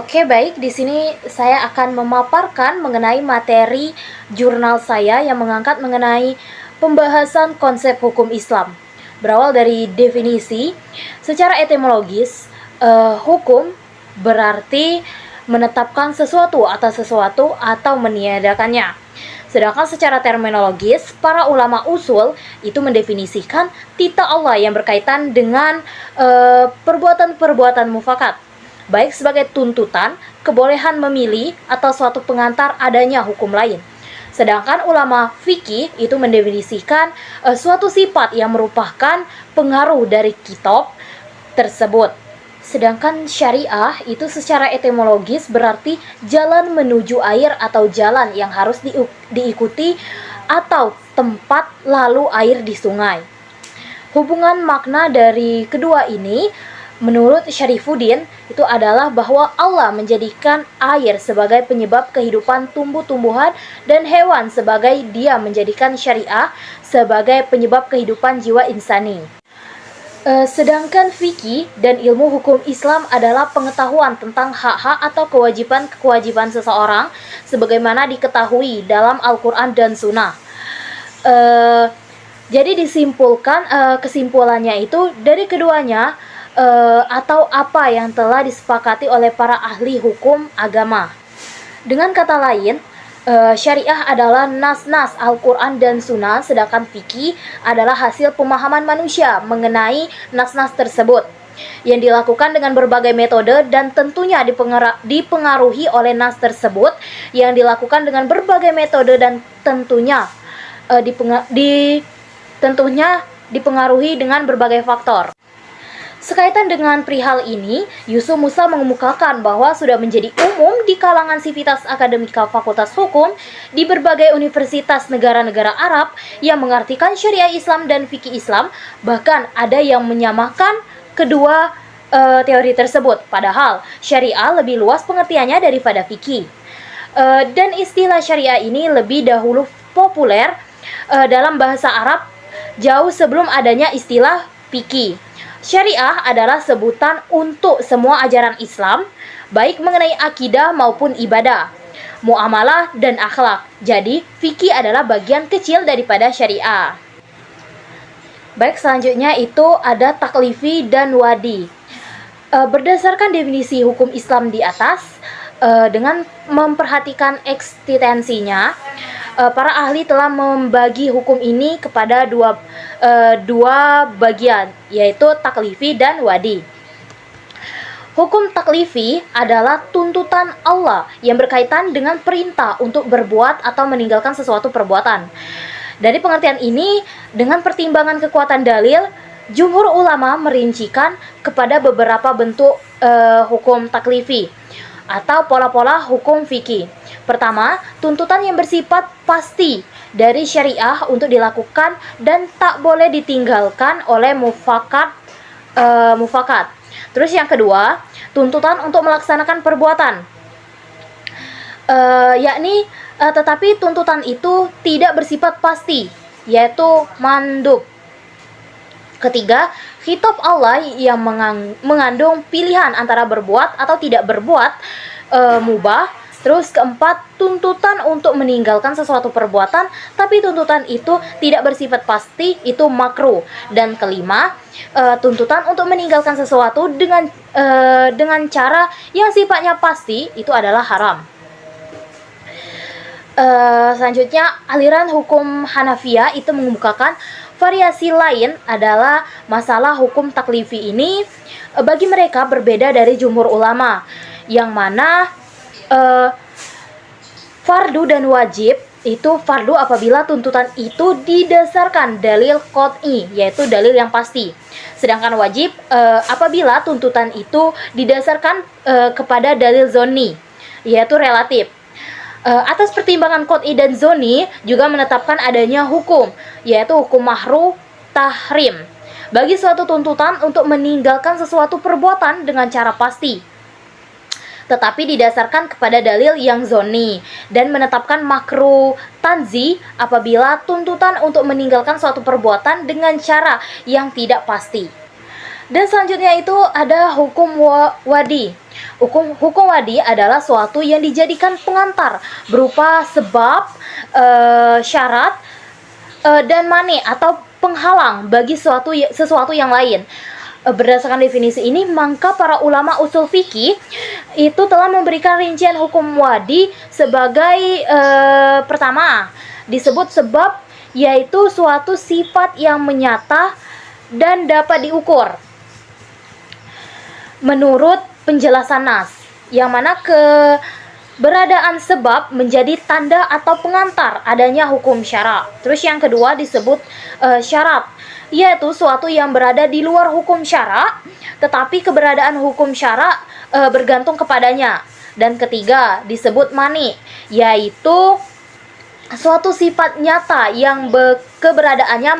Oke, baik. Di sini saya akan memaparkan mengenai materi jurnal saya yang mengangkat mengenai pembahasan konsep hukum Islam. Berawal dari definisi, secara etimologis, hukum berarti menetapkan sesuatu atas sesuatu atau meniadakannya. Sedangkan secara terminologis, para ulama usul itu mendefinisikan tita Allah yang berkaitan dengan perbuatan-perbuatan mufakat, baik sebagai tuntutan, kebolehan memilih, atau suatu pengantar adanya hukum lain. Sedangkan ulama fikih itu mendefinisikan suatu sifat yang merupakan pengaruh dari kitab tersebut. Sedangkan syariah itu secara etimologis berarti jalan menuju air atau jalan yang harus diikuti atau tempat lalu air di sungai. Hubungan makna dari kedua ini menurut Syarifuddin itu adalah bahwa Allah menjadikan air sebagai penyebab kehidupan tumbuh-tumbuhan dan hewan, sebagai Dia menjadikan syariah sebagai penyebab kehidupan jiwa insani. Sedangkan fikih dan ilmu hukum Islam adalah pengetahuan tentang hak-hak atau kewajiban-kewajiban seseorang sebagaimana diketahui dalam Al-Quran dan Sunnah. Jadi disimpulkan, kesimpulannya itu dari keduanya atau apa yang telah disepakati oleh para ahli hukum agama. Dengan kata lain, syariah adalah nas-nas Al-Quran dan Sunnah, sedangkan fikih adalah hasil pemahaman manusia mengenai nas-nas tersebut yang dilakukan dengan berbagai metode dan tentunya dipengaruhi oleh nas tersebut yang dilakukan dengan berbagai metode dan tentunya dipengaruhi dengan berbagai faktor. Sekaitan dengan perihal ini, Yusuf Musa mengemukakan bahwa sudah menjadi umum di kalangan sivitas akademika Fakultas Hukum di berbagai universitas negara-negara Arab yang mengartikan syariah Islam dan fikih Islam, bahkan ada yang menyamakan kedua teori tersebut, padahal syariah lebih luas pengertiannya daripada fikih. Dan istilah syariah ini lebih dahulu populer dalam bahasa Arab jauh sebelum adanya istilah fikih. Syariah adalah sebutan untuk semua ajaran Islam, baik mengenai akidah maupun ibadah, muamalah dan akhlak. Jadi, fikih adalah bagian kecil daripada syariah. Baik, selanjutnya itu ada taklifi dan wadi. Berdasarkan definisi hukum Islam di atas, dengan memperhatikan eksistensinya, para ahli telah membagi hukum ini kepada dua bagian, yaitu taklifi dan wadi. Hukum taklifi adalah tuntutan Allah yang berkaitan dengan perintah untuk berbuat atau meninggalkan sesuatu perbuatan. Dari pengertian ini, dengan pertimbangan kekuatan dalil, jumhur ulama merincikan kepada beberapa bentuk hukum taklifi atau pola-pola hukum fikih. Pertama, tuntutan yang bersifat pasti dari syariah untuk dilakukan dan tak boleh ditinggalkan oleh mufakat. Terus yang kedua, tuntutan untuk melaksanakan perbuatan, tetapi tuntutan itu tidak bersifat pasti, yaitu mandub. Ketiga, khitab Allah yang mengandung pilihan antara berbuat atau tidak berbuat, mubah. Terus keempat, tuntutan untuk meninggalkan sesuatu perbuatan, tapi tuntutan itu tidak bersifat pasti, itu makruh. Dan kelima, tuntutan untuk meninggalkan sesuatu dengan cara yang sifatnya pasti, itu adalah haram. Selanjutnya, aliran hukum Hanafiyah itu mengemukakan variasi lain adalah masalah hukum taklifi ini bagi mereka berbeda dari jumhur ulama, yang mana fardu dan wajib itu fardu apabila tuntutan itu didasarkan dalil qot'i, yaitu dalil yang pasti. Sedangkan wajib apabila tuntutan itu didasarkan kepada dalil zonni, yaitu relatif. Atas pertimbangan qot'i dan zonni juga menetapkan adanya hukum, yaitu hukum mahruh tahrim bagi suatu tuntutan untuk meninggalkan sesuatu perbuatan dengan cara pasti, tetapi didasarkan kepada dalil yang zonni, dan menetapkan makruh tanzi apabila tuntutan untuk meninggalkan suatu perbuatan dengan cara yang tidak pasti. Dan selanjutnya itu ada hukum wadi. Hukum wadi adalah suatu yang dijadikan pengantar berupa sebab, syarat, dan mani atau penghalang bagi sesuatu yang lain. Berdasarkan definisi ini, maka para ulama usul fikih itu telah memberikan rincian hukum wadi sebagai pertama disebut sebab, yaitu suatu sifat yang menyata dan dapat diukur menurut penjelasan nas, yang mana keberadaan sebab menjadi tanda atau pengantar adanya hukum syara. Terus yang kedua disebut syarat, yaitu suatu yang berada di luar hukum syara tetapi keberadaan hukum syara bergantung kepadanya. Dan ketiga disebut mani, yaitu suatu sifat nyata yang keberadaannya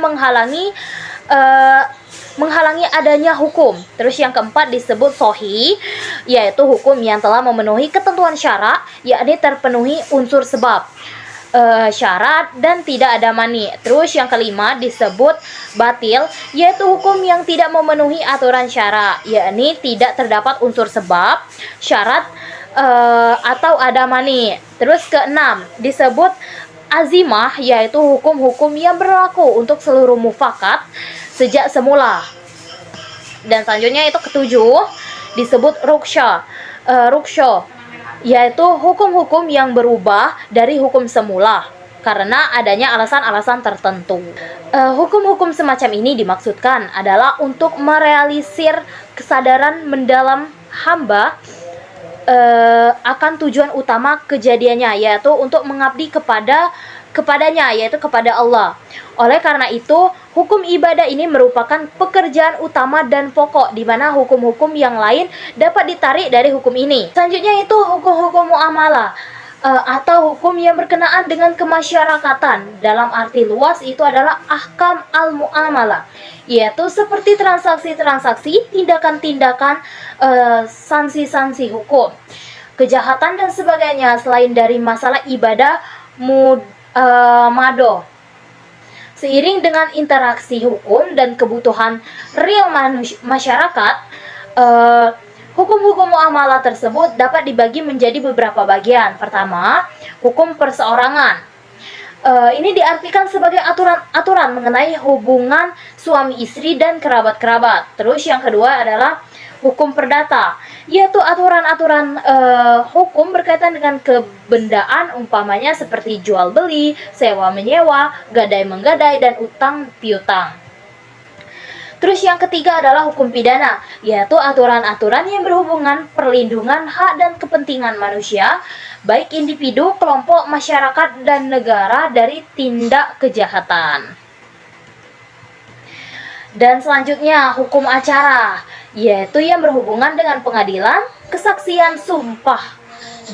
menghalangi adanya hukum. Terus yang keempat disebut sohi, yaitu hukum yang telah memenuhi ketentuan syara, yakni terpenuhi unsur sebab, syarat, dan tidak ada mani. Terus yang kelima disebut batil, yaitu hukum yang tidak memenuhi aturan syara, yakni tidak terdapat unsur sebab, syarat, atau ada mani. Terus keenam disebut azimah, yaitu hukum-hukum yang berlaku untuk seluruh mufakat sejak semula. Dan selanjutnya itu ketujuh disebut ruksha, yaitu hukum-hukum yang berubah dari hukum semula karena adanya alasan-alasan tertentu. Hukum-hukum semacam ini dimaksudkan adalah untuk merealisir kesadaran mendalam hamba akan tujuan utama kejadiannya, yaitu untuk mengabdi kepadanya, yaitu kepada Allah. Oleh karena itu, hukum ibadah ini merupakan pekerjaan utama dan pokok, di mana hukum-hukum yang lain dapat ditarik dari hukum ini. Selanjutnya itu hukum-hukum muamalah, atau hukum yang berkenaan dengan kemasyarakatan. Dalam arti luas itu adalah ahkam al-muamalah, yaitu seperti transaksi-transaksi, tindakan-tindakan, sanksi-sanksi hukum, kejahatan dan sebagainya, selain dari masalah ibadah mado. Seiring dengan interaksi hukum dan kebutuhan real masyarakat, hukum-hukum muamalah tersebut dapat dibagi menjadi beberapa bagian. Pertama, hukum perseorangan. Ini diartikan sebagai aturan mengenai hubungan suami istri dan kerabat-kerabat. Terus yang kedua adalah hukum perdata, yaitu aturan-aturan hukum berkaitan dengan kebendaan, umpamanya seperti jual beli, sewa menyewa, gadai menggadai, dan utang piutang. Terus yang ketiga adalah hukum pidana, yaitu aturan-aturan yang berhubungan perlindungan hak dan kepentingan manusia, baik individu, kelompok, masyarakat, dan negara dari tindak kejahatan. Dan selanjutnya hukum acara, yaitu yang berhubungan dengan pengadilan, kesaksian, sumpah,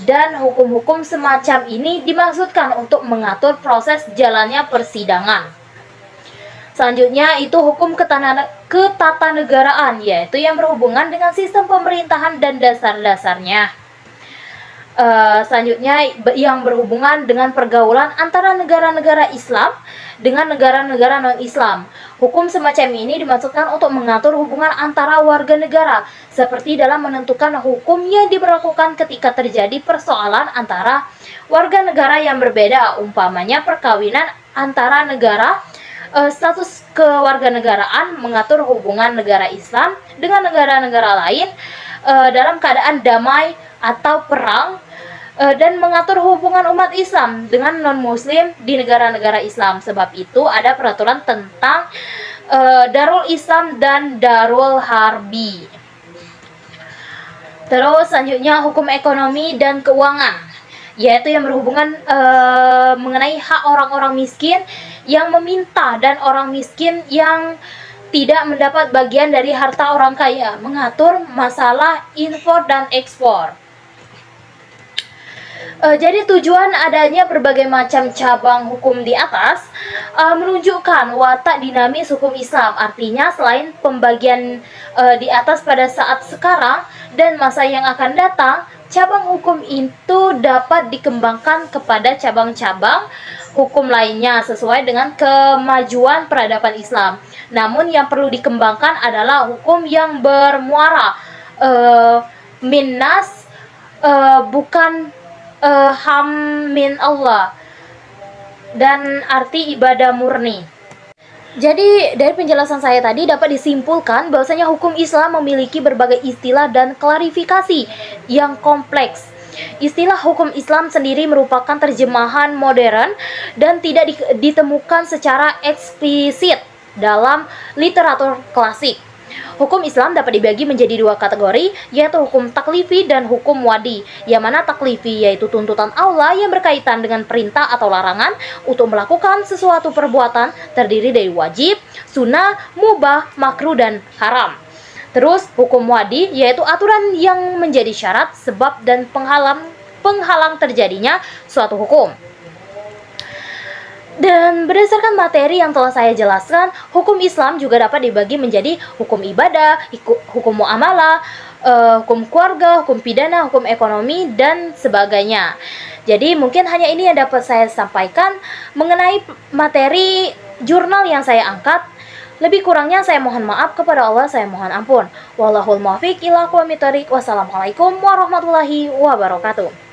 dan hukum-hukum semacam ini dimaksudkan untuk mengatur proses jalannya persidangan. Selanjutnya itu hukum ketatanegaraan, yaitu yang berhubungan dengan sistem pemerintahan dan dasar-dasarnya. Selanjutnya yang berhubungan dengan pergaulan antara negara-negara Islam dengan negara-negara non-Islam. Hukum semacam ini dimaksudkan untuk mengatur hubungan antara warga negara, seperti dalam menentukan hukum yang diberlakukan ketika terjadi persoalan antara warga negara yang berbeda, umpamanya perkawinan antara negara. Status kewarganegaraan mengatur hubungan negara Islam dengan negara-negara lain dalam keadaan damai atau perang, dan mengatur hubungan umat Islam dengan non-Muslim di negara-negara Islam. Sebab itu ada peraturan tentang Darul Islam dan Darul Harbi. Terus selanjutnya hukum ekonomi dan keuangan, yaitu yang berhubungan mengenai hak orang-orang miskin yang meminta dan orang miskin yang tidak mendapat bagian dari harta orang kaya, mengatur masalah impor dan ekspor. Jadi tujuan adanya berbagai macam cabang hukum di atas menunjukkan watak dinamis hukum Islam. Artinya selain pembagian di atas pada saat sekarang dan masa yang akan datang, cabang hukum itu dapat dikembangkan kepada cabang-cabang hukum lainnya sesuai dengan kemajuan peradaban Islam. Namun yang perlu dikembangkan adalah hukum yang bermuara minnas, bukan ham min Allah, dan arti ibadah murni. Jadi dari penjelasan saya tadi dapat disimpulkan bahwasanya hukum Islam memiliki berbagai istilah dan klarifikasi yang kompleks. Istilah hukum Islam sendiri merupakan terjemahan modern dan tidak ditemukan secara eksplisit dalam literatur klasik. Hukum Islam dapat dibagi menjadi dua kategori, yaitu hukum taklifi dan hukum wadi. Yang mana taklifi yaitu tuntutan Allah yang berkaitan dengan perintah atau larangan untuk melakukan sesuatu perbuatan, terdiri dari wajib, sunnah, mubah, makruh, dan haram. Terus hukum wadi yaitu aturan yang menjadi syarat, sebab, dan penghalang terjadinya suatu hukum. Dan berdasarkan materi yang telah saya jelaskan, hukum Islam juga dapat dibagi menjadi hukum ibadah, hukum muamalah, hukum keluarga, hukum pidana, hukum ekonomi, dan sebagainya. Jadi mungkin hanya ini yang dapat saya sampaikan mengenai materi jurnal yang saya angkat. Lebih kurangnya saya mohon maaf, kepada Allah saya mohon ampun. Wallahul muwaffiq ila aqwamit thoriq. Wassalamualaikum warahmatullahi wabarakatuh.